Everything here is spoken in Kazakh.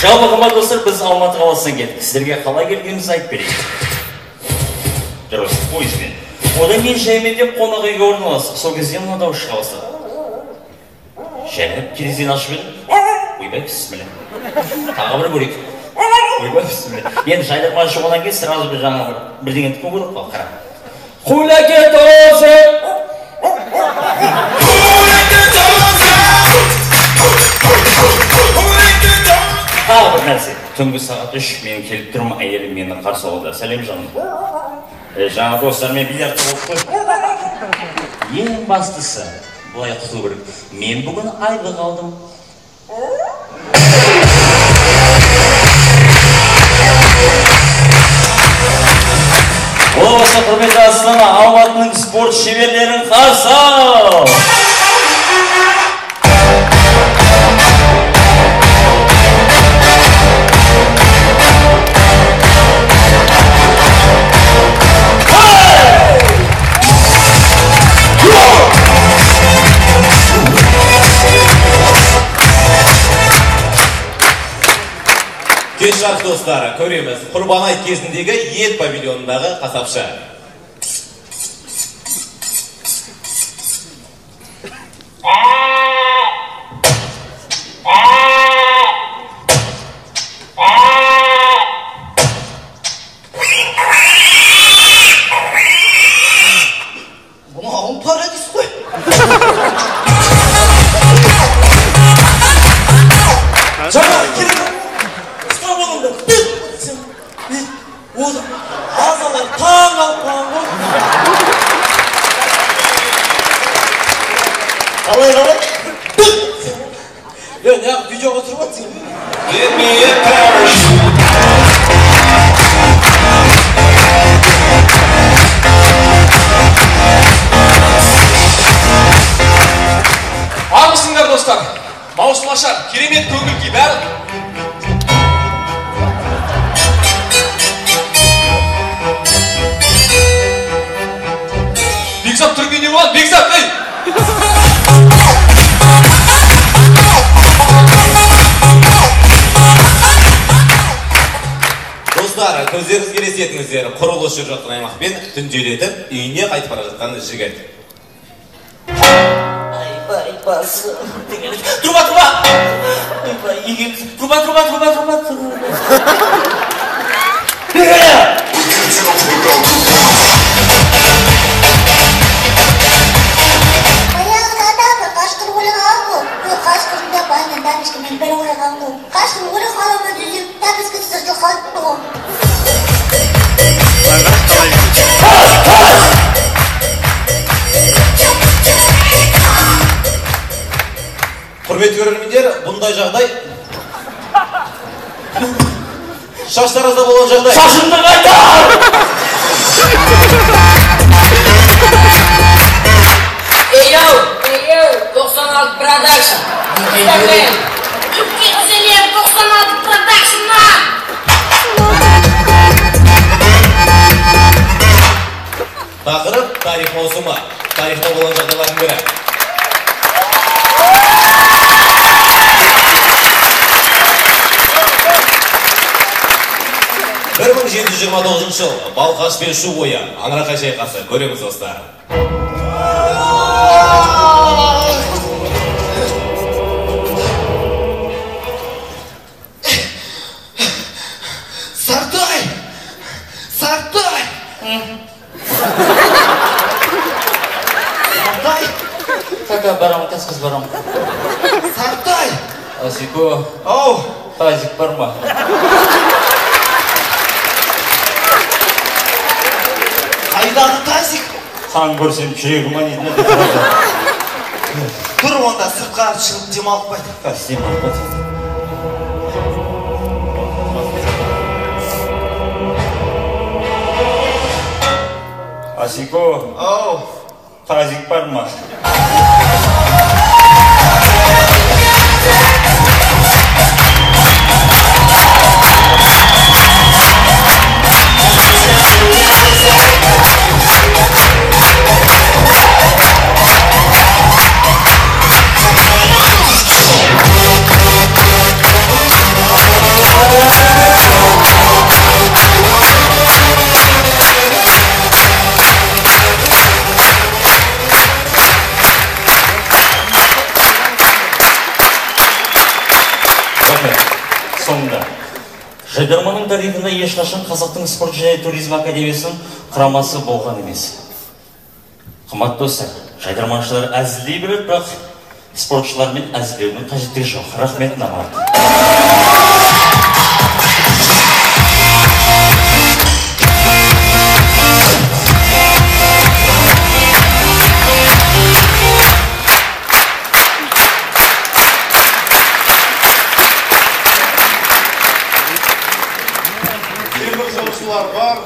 Жалпы қымбат достар, біз Алматы қаласынан келдік. Сіздерге қалай келгенімізді айтып берейік. Дұрыс, пойызбен. Одан кейін жаймен деп қонақ үйге орналастық. Сол кезде мынау шыға бастады. Жайнап терезені ашып едім. Ойбай, бісміллә. Тағы бір көрейік. Ойбай, бісміллә. Енді жайдырмай шығудан кейін сразу бір жаңа бірдеңені көріп қой, қара. Хуляке тосы! Тағы бір нәрсе. Түнгі сағат 3 мен келіп тұрмын, әйелім мені қарсы алды. Сәлем жаным. Жаңа достармен бильярд болып қой. Ең бастысы, бұлай құтылу керек. Мен бүгін айлық алдым. Ол баса құрметті Астана, Алматының спорт шеберлерін қарсы ал! Кеш жарық достары, көреміз Құрбан айт кезіндегі ет павильонындағы қасапшы. Бұны ауын парадис қой. Жаңа керек. Oğlum, ağzalar pan. Kalay. Ya ne yap, video oturmasın. Give me a parachute. Armısınlar dostlar? Mauslaşar, keremet köngül ki bәрі. Бекзат түрген не болады? Бекзат, ей! Достар, көздеріңіз елестетіңіздер, құрылыс жүріп жатқан аймақпен түнделетіп, үйіне қайтып бара жатқан жігіт. Айбай, басы. Труба! Айбай, егеміз. Труба. Құрметті көрермендер, бұндай жағдай шаштаразда болған жағдай. Шашымды қайтар! Ey-yo, 96 Production. Gitseler 96 Production'dan. Тақырып тарих маусымы. Тарихта болған жағдайлардың бірі. 1729 жыл Балқаш пен Шу бойы Аңырақай шайқасы. Көреміз достар. Сартай! Кака барам, каскас барам. Сартай! Асико, Ау! тазик барма. Қайдағы тазик? Сан көрсем жүрегім айнетіне де тұрады. Тұр онда сыртқа шығып демалып қайт. Қас демалып қайт. Асико, Ау! тазик барма. соңында. Жайдарманның тарихында ешқашан қазақтың спорт және туризм академиясының құрамасы болған емес. Қымбатты достар, жайдарманшылар әзілдей береді, бірақ спортшылармен әзілдеудің қажеттігі жоқ. Рахмет, намат. Темір жолшылар бар.